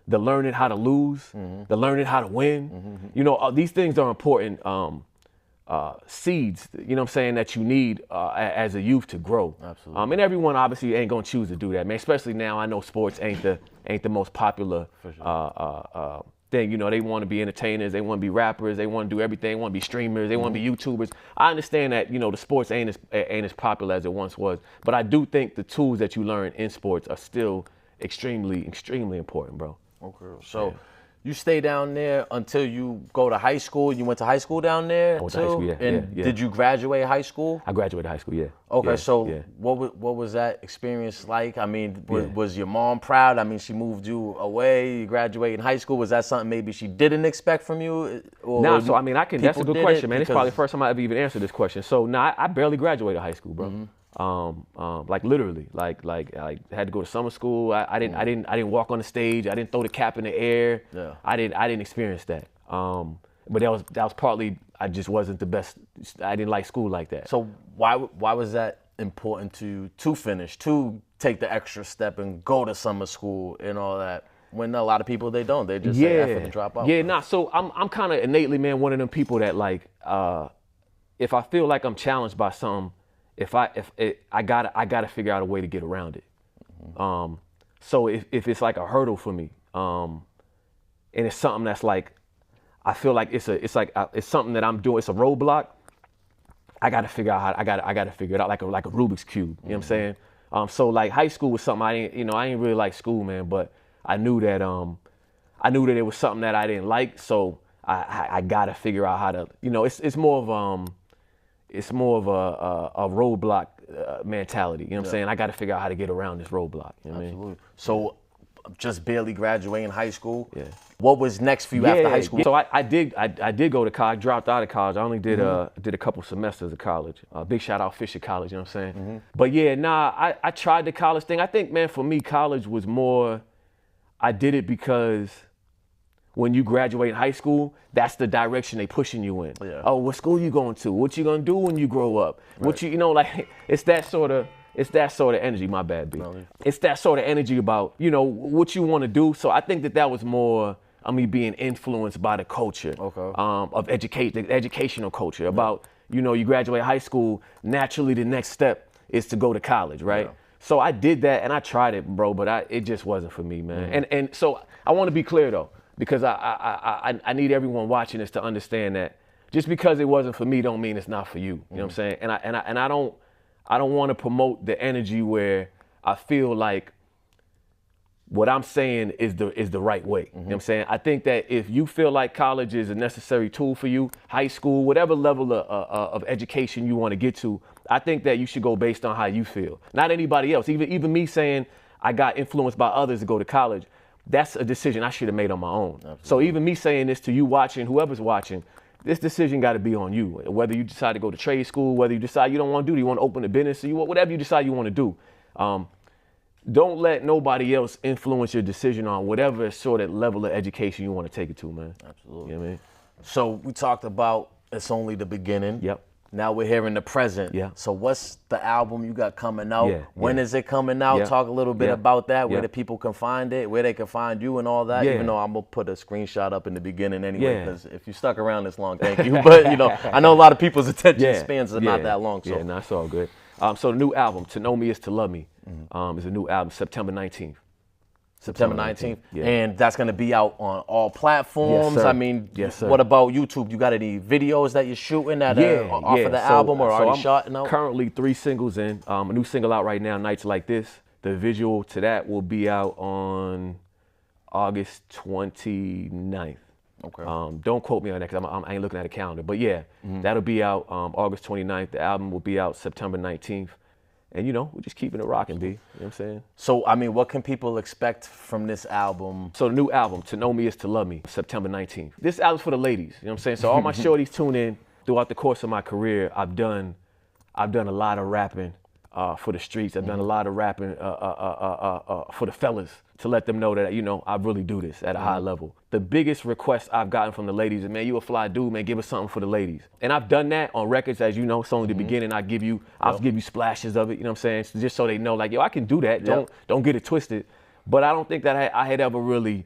the learning how to lose, the learning how to win. These things are important seeds, what I'm saying, that you need as a youth to grow. Absolutely. And everyone obviously ain't gonna choose to do that, man. Especially now, I know sports ain't the most popular thing. They want to be entertainers, they want to be rappers, they want to do everything, they want to be streamers, they want to be YouTubers. I understand that the sports ain't as popular as it once was, but I do think the tools that you learn in sports are still extremely, extremely important, bro. Okay. So you stay down there until you go to high school. You went to high school down there? I went to high school, yeah. And did you graduate high school? I graduated high school, yeah. Okay, what was that experience like? I mean, was your mom proud? I mean, she moved you away, you graduated in high school. Was that something maybe she didn't expect from you? So I mean, that's a good question, man. It's probably the first time I ever even answered this question. So I barely graduated high school, bro. Like literally, like I had to go to summer school. I didn't walk on the stage. I didn't throw the cap in the air. Yeah. I didn't experience that. But that was partly I just wasn't the best. I didn't like school like that. So why was that important to finish, to take the extra step and go to summer school and all that? When a lot of people they don't, they just say F it and drop out. Yeah, so I'm kind of innately, man, one of them people that like if I feel like I'm challenged by something. I gotta figure out a way to get around it. So if it's like a hurdle for me, and it's something that's like, I feel like it's something that I'm doing. It's a roadblock. I gotta figure out how. I gotta figure it out like a Rubik's cube. You know what I'm saying? So like high school was something I ain't really like school, man. But I knew that it was something that I didn't like. So I gotta figure out how to. It's more of a roadblock mentality. You know what I'm saying? I got to figure out how to get around this roadblock. You know what I mean? So just barely graduating high school. Yeah. What was next for you after high school? So I did go to college, dropped out of college. I only did a couple semesters of college. Big shout out Fisher College, you know what I'm saying? But I tried the college thing. I think, man, for me, college was more, I did it because when you graduate high school, that's the direction they pushing you in. Yeah. Oh, what school you going to? What you gonna do when you grow up? Right. What it's that sort of energy. My bad, B. No. It's that sort of energy about what you want to do. So I think that was more me being influenced by the culture of the educational culture about you graduate high school. Naturally, the next step is to go to college, right? So I did that and I tried it, bro, but it just wasn't for me, man. And so I want to be clear though, because I need everyone watching this to understand that just because it wasn't for me don't mean it's not for you. You know what I'm saying? And I don't want to promote the energy where I feel like what I'm saying is the right way. You know what I'm saying? I think that if you feel like college is a necessary tool for you, high school, whatever level of education you want to get to, I think that you should go based on how you feel, not anybody else. Even me saying I got influenced by others to go to college, that's a decision I should have made on my own. Absolutely. So even me saying this to you watching, whoever's watching, this decision got to be on you. Whether you decide to go to trade school, whether you decide you don't want to do it, you want to open a business, whatever you decide you want to do. Don't let nobody else influence your decision on whatever sort of level of education you want to take it to, man. Absolutely. You know what I mean? So we talked about it's only the beginning. Yep. Now we're here in the present. Yeah. So what's the album you got coming out? Yeah, When is it coming out? Yeah. Talk a little bit Yeah. about that, where Yeah. the people can find it, where they can find you and all that. Yeah. Even though I'm going to put a screenshot up in the beginning anyway, Yeah. because if you stuck around this long, thank you. But, I know a lot of people's attention spans are not that long. So. Yeah, no, it's all good. So the new album, To Know Me Is To Love Me, is a new album, September 19th. September 19th. Yeah. And that's going to be out on all platforms. Yes, sir. I mean, Yes, sir. what about YouTube? You got any videos that you're shooting that are off of the album or already I'm shot? No? Currently 3 singles in. A new single out right now, Nights Like This. The visual to that will be out on August 29th. Okay. Don't quote me on that because I ain't looking at a calendar. But yeah, that'll be out August 29th. The album will be out September 19th. And, we're just keeping it rocking, B. You know what I'm saying? So, I mean, what can people expect from this album? So the new album, To Know Me Is To Love Me, September 19th. This album's for the ladies, you know what I'm saying? So all my shorties tune in. Throughout the course of my career, I've done a lot of rapping for the streets. I've done a lot of rapping for the fellas to let them know that, I really do this at a high level. The biggest request I've gotten from the ladies is, man, you a fly dude, man, give us something for the ladies. And I've done that on records, as you know, it's only the beginning. I'll give you splashes of it, you know what I'm saying? So just so they know, like, yo, I can do that. Don't get it twisted. But I don't think that I had ever really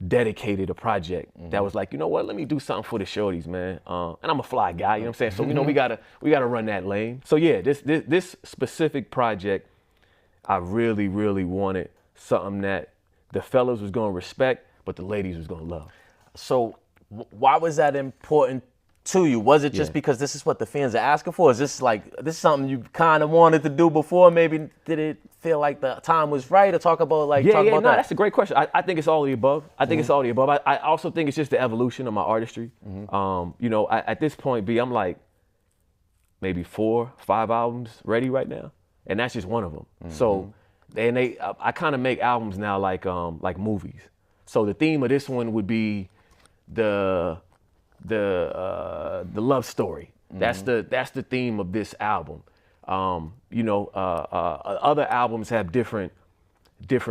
dedicated a project that was like, you know what, let me do something for the shorties, man. And I'm a fly guy, you know what I'm saying? So, we gotta run that lane. So yeah, this specific project, I really, really wanted something that the fellas was gonna respect, but the ladies was gonna love. So, why was that important to you? Was it just because this is what the fans are asking for? Is this something you kind of wanted to do before? Maybe did it feel like the time was right to talk about that? That's a great question. I think it's all of the above. It's all of the above. I also think it's just the evolution of my artistry. At this point, B, I'm like maybe 4, 5 albums ready right now, and that's just one of them. So, I kind of make albums now like movies. So the theme of this one would be the love story. That's the theme of this album. Other albums have different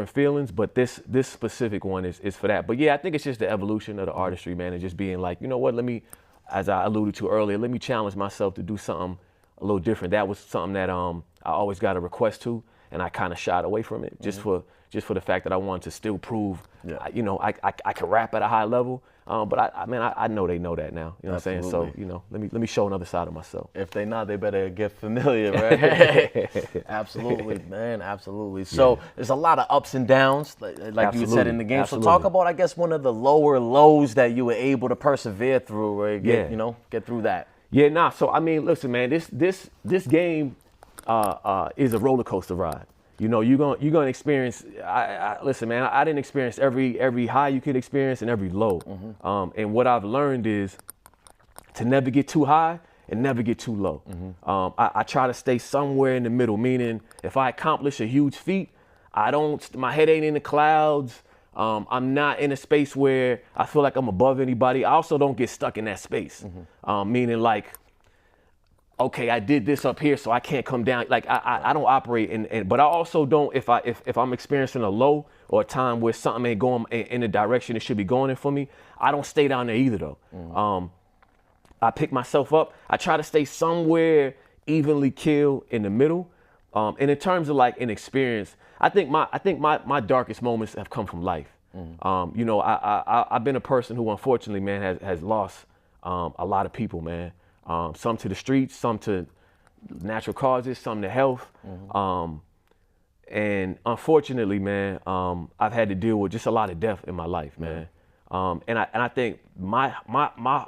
feelings, but this specific one is for that. But yeah, I think it's just the evolution of the artistry, man, and just being like, you know what, let me, as I alluded to earlier, let me challenge myself to do something a little different. That was something that I always got a request to, and I kind of shied away from it just for the fact that I wanted to still prove, I can rap at a high level. But I know they know that now. You know what I'm saying? So, let me show another side of myself. If they not, they better get familiar, right? Absolutely, man, absolutely. So there's a lot of ups and downs, like you said in the game. Absolutely. So talk about, I guess, one of the lower lows that you were able to persevere through, or get through that. Yeah, nah. So I mean, listen, man, this game is a roller coaster ride. You're gonna experience. Listen, man, I didn't experience every high you could experience and every low. And what I've learned is to never get too high and never get too low. I try to stay somewhere in the middle. Meaning, if I accomplish a huge feat, my head ain't in the clouds. I'm not in a space where I feel like I'm above anybody. I also don't get stuck in that space. Meaning, like, okay, I did this up here, so I can't come down. Like I don't operate but I also don't, if I'm experiencing a low or a time where something ain't going in the direction it should be going in for me, I don't stay down there either though. I pick myself up. I try to stay somewhere evenly keeled in the middle. And in terms of like an experience, I think my darkest moments have come from life. I've been a person who unfortunately, man, has lost a lot of people, man. Some to the streets, some to natural causes, some to health. And unfortunately, man, I've had to deal with just a lot of death in my life, man. And I think my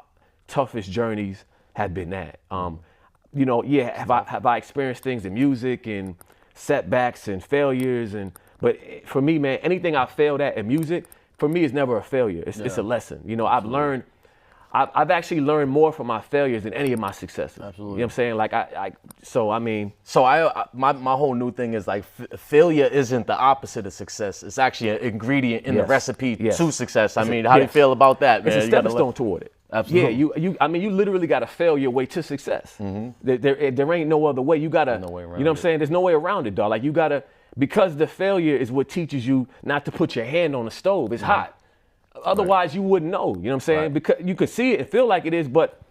toughest journeys have been that. You know, yeah, have I experienced things in music and setbacks and failures, but for me, man, anything I failed at in music, for me, is never a failure. It's a lesson. You know, I've actually learned more from my failures than any of my successes. Absolutely. You know what I'm saying? Like my whole new thing is like failure isn't the opposite of success. It's actually an ingredient in the recipe to success. I mean, how do you feel about that, man? It's a stepping stone toward it. Absolutely. Yeah, you literally got to fail your way to success. There ain't no other way. You got to, no way around you know what I'm saying? There's no way around it, dog. Like you got to, because the failure is what teaches you not to put your hand on the stove. It's hot. Otherwise, you wouldn't know. You know what I'm saying? Because you could see it and feel like it is, but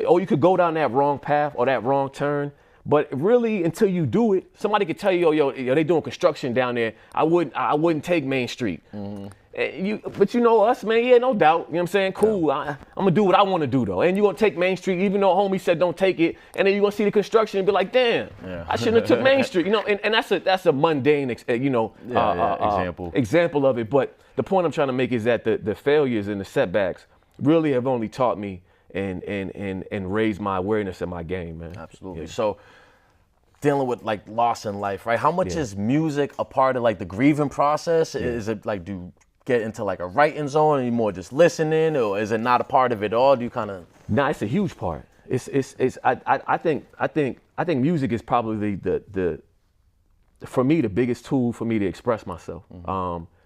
you could go down that wrong path or that wrong turn. But really, until you do it, somebody could tell you, yo, they doing construction down there. I wouldn't take Main Street. But you know us, man. Yeah, no doubt. You know what I'm saying? Cool. I'm gonna do what I want to do though. And you gonna take Main Street, even though homie said don't take it. And then you gonna see the construction and be like, damn, I shouldn't have took Main Street. You know, and that's a mundane, example of it. But the point I'm trying to make is that the failures and the setbacks really have only taught me and raised my awareness in my game, man. Absolutely. Yeah. So dealing with like loss in life, right? How much is music a part of like the grieving process? Is it like, do you get into like a writing zone and you more just listening, or is it not a part of it at all? Do you kind of? Nah, it's a huge part. I think music is probably for me the biggest tool for me to express myself.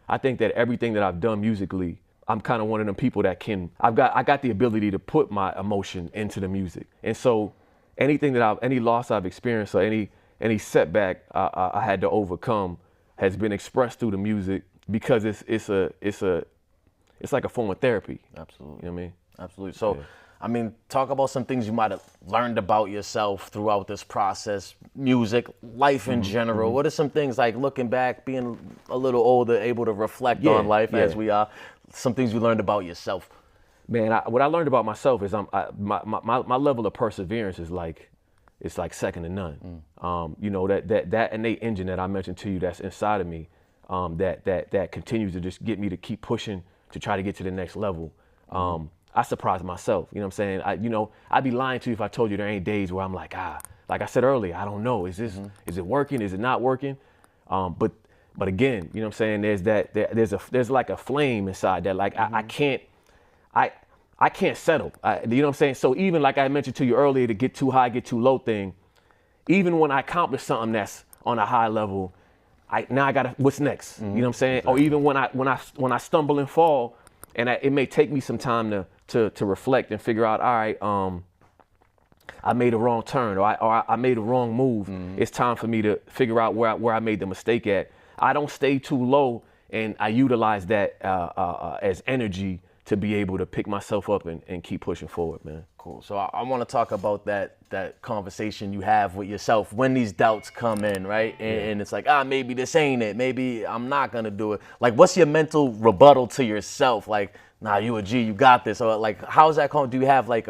I think that everything that I've done musically, I'm kind of one of them people that I got the ability to put my emotion into the music. And so any loss I've experienced or any setback I had to overcome has been expressed through the music, because it's like a form of therapy. Absolutely. You know what I mean? Absolutely. So, I mean, talk about some things you might have learned about yourself throughout this process, music, life in general. What are some things, like looking back, being a little older, able to reflect on life as we are, some things you learned about yourself? Man, what I learned about myself is my level of perseverance is like, it's like second to none. You know, that innate engine that I mentioned to you that's inside of me, that continues to just get me to keep pushing to try to get to the next level. I surprise myself, you know what I'm saying? I'd be lying to you if I told you there ain't days where I'm like I said earlier, I don't know, is it working? Is it not working? But again, you know what I'm saying? There's like a flame inside that, like, I can't settle. You know what I'm saying? So even like I mentioned to you earlier, to get too high, get too low thing, even when I accomplish something that's on a high level, I gotta, what's next? You know what I'm saying? Exactly. Or even when I stumble and fall, and it may take me some time to reflect and figure out, all right, I made a wrong turn, or I made a wrong move. It's time for me to figure out where I made the mistake at. I don't stay too low, and I utilize that as energy to be able to pick myself up and keep pushing forward, man. Cool. So I want to talk about that conversation you have with yourself when these doubts come in, right? And it's like, maybe this ain't it. Maybe I'm not gonna do it. Like, what's your mental rebuttal to yourself? Like, nah, you a G, you got this. Or like, how's that going? Do you have like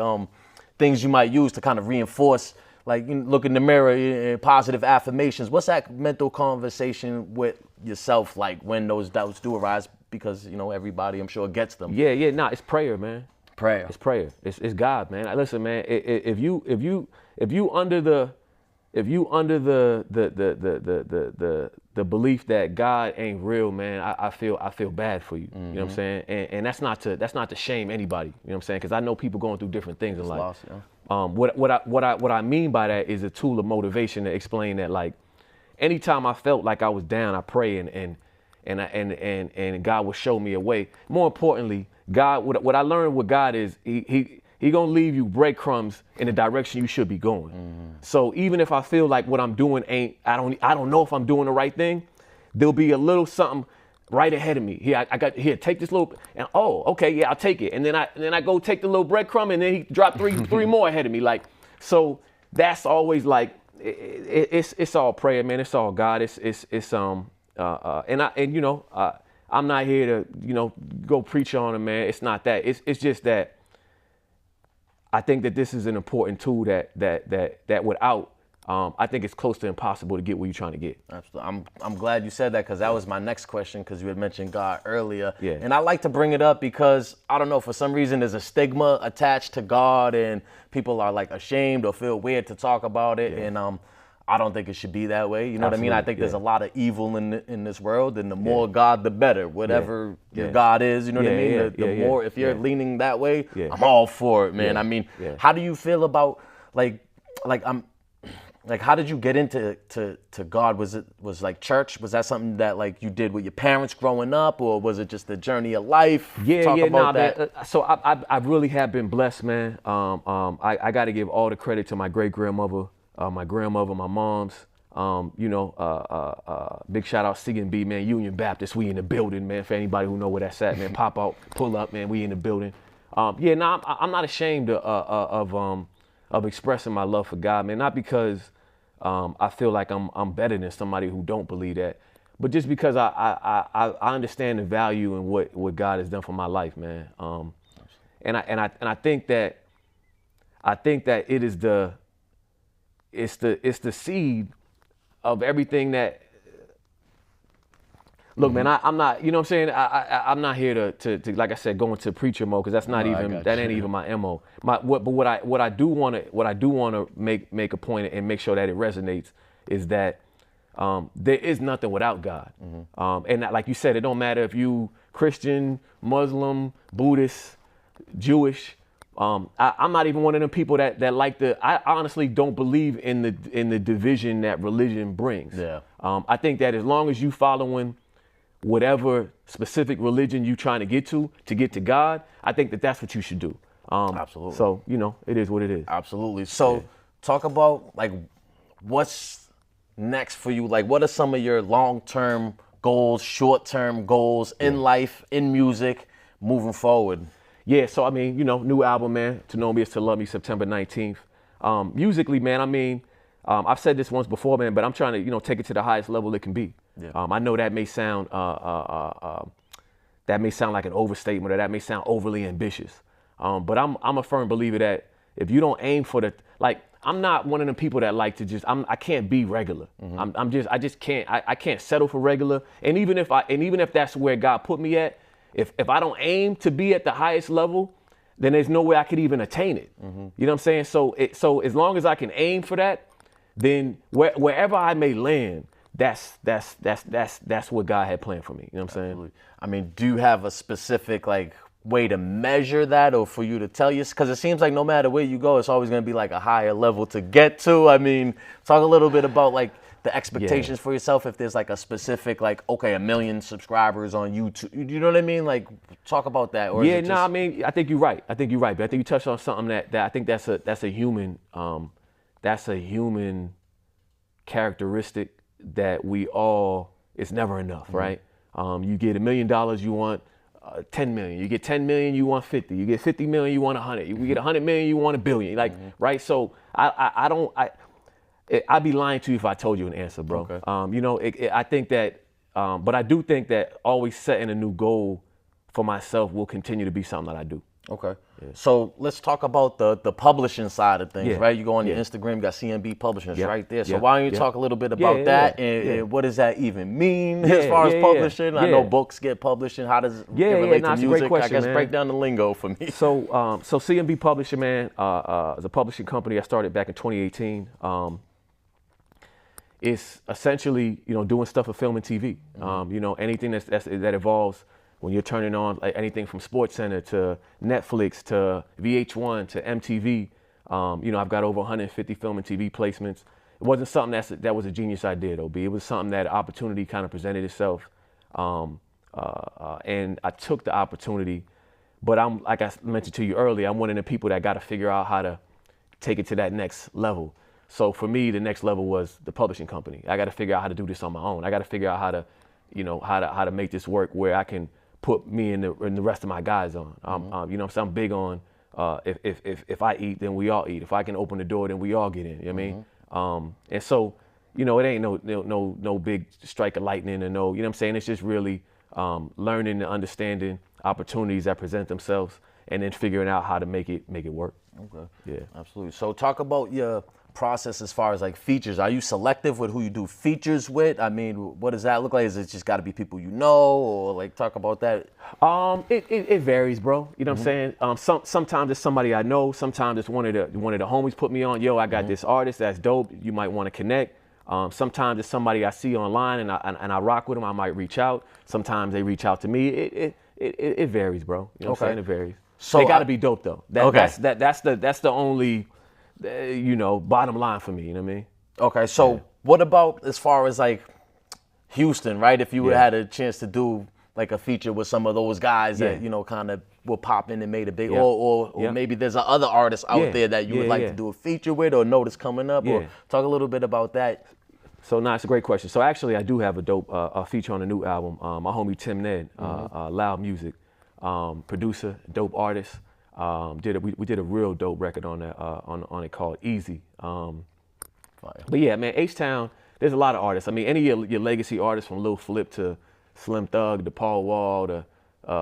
things you might use to kind of reinforce, like, you look in the mirror, positive affirmations? What's that mental conversation with yourself like when those doubts do arise? Because, you know, everybody, I'm sure, gets them. Yeah, nah, it's prayer, man. Prayer. It's prayer. It's God, man. Listen, man. If you under the belief that God ain't real, man, I feel bad for you. You know what I'm saying? And that's not to shame anybody. You know what I'm saying? Because I know people going through different things in life. Lost, yeah. What I mean by that is a tool of motivation to explain that, like, anytime I felt like I was down, I pray and God will show me a way. More importantly, God, what I learned with God is he gonna leave you breadcrumbs in the direction you should be going. So even if I feel like what I'm doing I don't know if I'm doing the right thing, there'll be a little something right ahead of me. Here, take this little, and okay, yeah, I'll take it. And then I go take the little breadcrumb, and then he dropped three more ahead of me. Like, so that's always like, it's all prayer, man. It's all God. I'm not here to, go preach on it, man. It's not that. It's just that I think that this is an important tool that without I think it's close to impossible to get where you're trying to get. Absolutely. I'm glad you said that, because that was my next question, because you had mentioned God earlier. Yeah. And I like to bring it up because, I don't know, for some reason there's a stigma attached to God, and people are like ashamed or feel weird to talk about it. And I don't think it should be that way. You know what I mean? I think there's a lot of evil in this world, and the more God, the better. Whatever your God is, you know what I mean? The more, if you're leaning that way, I'm all for it, man. I mean, how do you feel about how did you get into God? Was like church? Was that something that like you did with your parents growing up, or was it just the journey of life? Talk about that. Man. So I really have been blessed, man. I got to give all the credit to my great grandmother, my grandmother, my mom's. Big shout out C&B, man. Union Baptist, we in the building, man. For anybody who know where that's at, man, pop out, pull up, man. We in the building. I'm not ashamed of expressing my love for God, man. Not because I feel like I'm better than somebody who don't believe that, but just because I understand the value in what God has done for my life, man. And I think that it is it's the seed of everything that. Look, man, I'm not, you know what I'm saying? I'm not here to like I said, go into preacher mode, because that's not ain't even my MO. But what I do want to make a point and make sure that it resonates is that there is nothing without God. And like you said, it don't matter if you Christian, Muslim, Buddhist, Jewish. I'm not even one of them people that like I honestly don't believe in the division that religion brings. Yeah. I think that as long as you following whatever specific religion you trying to get to God, I think that's what you should do. Absolutely. So, it is what it is. Absolutely. So talk about like what's next for you. Like, what are some of your long-term goals, short-term goals in life, in music, moving forward? Yeah, so I mean, new album, man. To Know Me Is to Love Me, September 19th. Musically, man, I mean, I've said this once before, man, but I'm trying to, take it to the highest level it can be. Yeah. I know that may sound like an overstatement, or that may sound overly ambitious. But I'm a firm believer that if you don't aim for I'm not one of them people that like to I can't be regular. I just can't. I can't settle for regular. And even if that's where God put me at, if I don't aim to be at the highest level, then there's no way I could even attain it. You know what I'm saying? So as long as I can aim for that, then wherever I may land, that's what God had planned for me. You know what I'm saying? Absolutely. I mean, do you have a specific way to measure that, or for you to tell you? Because it seems like no matter where you go, it's always going to be like a higher level to get to. I mean, talk a little bit about the expectations for yourself, if there's a specific 1 million subscribers on YouTube. You know what I mean? Talk about that. Or I mean, I think you're right. But I think you touched on something that I think that's a human characteristic that we all, it's never enough, right? You get $1 million, you want 10 million. You get 10 million, you want 50. You get 50 million, you want 100. You get 100 million, you want $1 billion. Right? So I'd be lying to you if I told you an answer, bro. Okay. I think that, but I do think that always setting a new goal for myself will continue to be something that I do. Okay. Yeah. So let's talk about the publishing side of things, right? You go on your Instagram, you got CMB Publishing, it's right there. So why don't you talk a little bit about that and what does that even mean as far as publishing? I know books get published, and how does it relate to music? Great question, I guess, man. Break down the lingo for me. So CMB Publishing, man, is a publishing company I started back in 2018. It's essentially, doing stuff for film and TV. Anything that involves, when you're turning on anything from SportsCenter to Netflix to VH1 to MTV, I've got over 150 film and TV placements. It wasn't something that was a genius idea, though, B. It was something that opportunity kind of presented itself, and I took the opportunity. But I'm, like I mentioned to you earlier, I'm one of the people that got to figure out how to take it to that next level. So for me, the next level was the publishing company. I got to figure out how to do this on my own. I got to figure out how to make this work where I can put me and the rest of my guys on. So I'm big on if I eat, then we all eat. If I can open the door, then we all get in. You know what I mean? And so, it ain't no big strike of lightning or no. You know what I'm saying? It's just really learning and understanding opportunities that present themselves, and then figuring out how to make it work. Okay. Yeah. Absolutely. So talk about your process as far as like features? Are you selective with who you do features with? I mean, what does that look like? Is it just got to be people you know, or like talk about that? It varies, bro. You know what I'm saying? Sometimes it's somebody I know. Sometimes it's one of the homies put me on. Yo, I got this artist that's dope. You might want to connect. Sometimes it's somebody I see online and I rock with them. I might reach out. Sometimes they reach out to me. It varies, bro. You know what I'm saying? It varies. So they got to be dope though. That's the only bottom line for me. You know what I mean? Okay. So what about as far as like Houston, right? If you had a chance to do like a feature with some of those guys that kind of will pop in and made a big, or maybe there's other artists out there that you would like to do a feature with or notice coming up, or talk a little bit about that. So, it's a great question. So actually, I do have a dope feature on the new album. My homie Tim Ned, Loud Music, producer, dope artist. We did a real dope record on that on it called Easy. But yeah, man, H-Town, there's a lot of artists. I mean, any of your legacy artists from Lil Flip to Slim Thug to Paul Wall to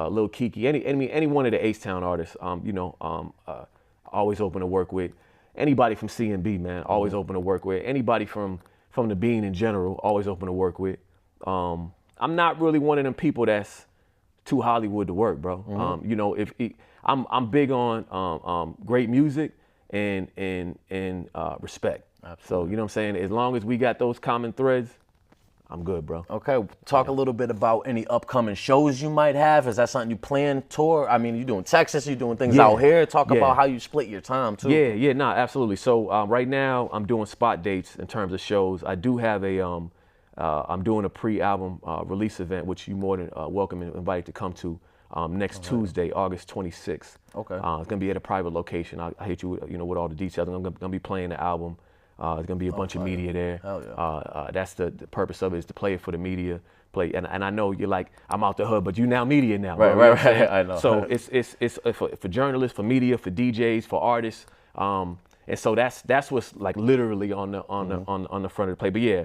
Lil Kiki, any one of the H-Town artists, always open to work with. Anybody from CMB, man, always open to work with. Anybody from the Bean in general, always open to work with. I'm not really one of them people that's too Hollywood to work, bro. I'm big on great music and respect. Absolutely. So, you know what I'm saying? As long as we got those common threads, I'm good, bro. Okay, talk a little bit about any upcoming shows you might have. Is that something you plan tour? I mean, you're doing Texas, you're doing things out here. Talk about how you split your time too. Absolutely. So right now I'm doing spot dates in terms of shows. I do have I'm doing a pre-album release event, which you're more than welcome and invited to come to next Tuesday, August 26th. Okay. It's gonna be at a private location. I'll hit you with all the details. I'm gonna be playing the album. There's gonna be a bunch of media there. Hell yeah. That's the purpose of it, is to play it for the media. And I know you're like, I'm out the hood, but you now media now. Right. I know. So it's for journalists, for media, for DJs, for artists. And so that's what's like literally on the front of the play. But yeah,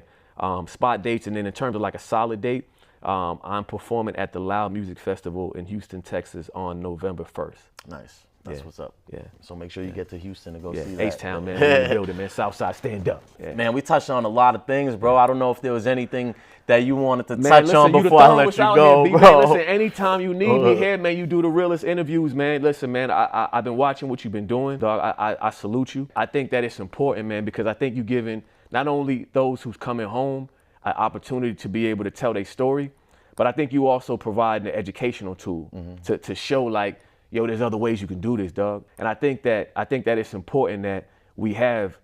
spot dates, and then in terms of like a solid date, I'm performing at the Loud Music Festival in Houston, Texas on November 1st. Nice. That's what's up. Yeah. So make sure you get to Houston to go see that. H-Town, man. In the building, man. Southside, stand up. Yeah. Man, we touched on a lot of things, bro. I don't know if there was anything that you wanted to touch on before I let you go, here, bro. Man, listen, anytime you need me here, man, you do the realest interviews, man. Listen, man, I've been watching what you've been doing, dog. I salute you. I think that it's important, man, because I think you're giving not only those who's coming home an opportunity to be able to tell their story, but I think you also provide an educational tool to show, like, yo, there's other ways you can do this, dog. And I think that it's important that we have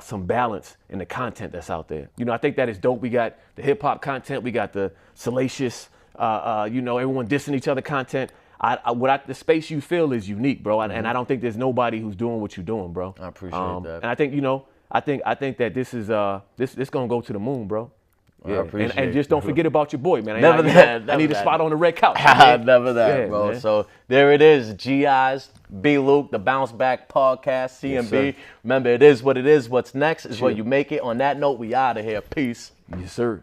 some balance in the content that's out there. I think that is dope. We got the hip hop content, we got the salacious, everyone dissing each other content. The space you feel is unique, bro. And I don't think there's nobody who's doing what you're doing, bro. I appreciate that. And I think, I think that this is this gonna go to the moon, bro. Yeah, and just don't forget about your boy, man. I need a spot on the red couch. Never that, bro. Man. So there it is, G-Eyez, B. Luke, the Bounce Back Podcast, CMB. Yes, remember, it is what it is. What's next is what you make it. On that note, we out of here. Peace. Yes, sir.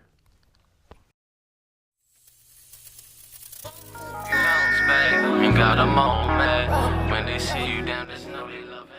Bounce back, you got a moment. When they see you down, just know they love it.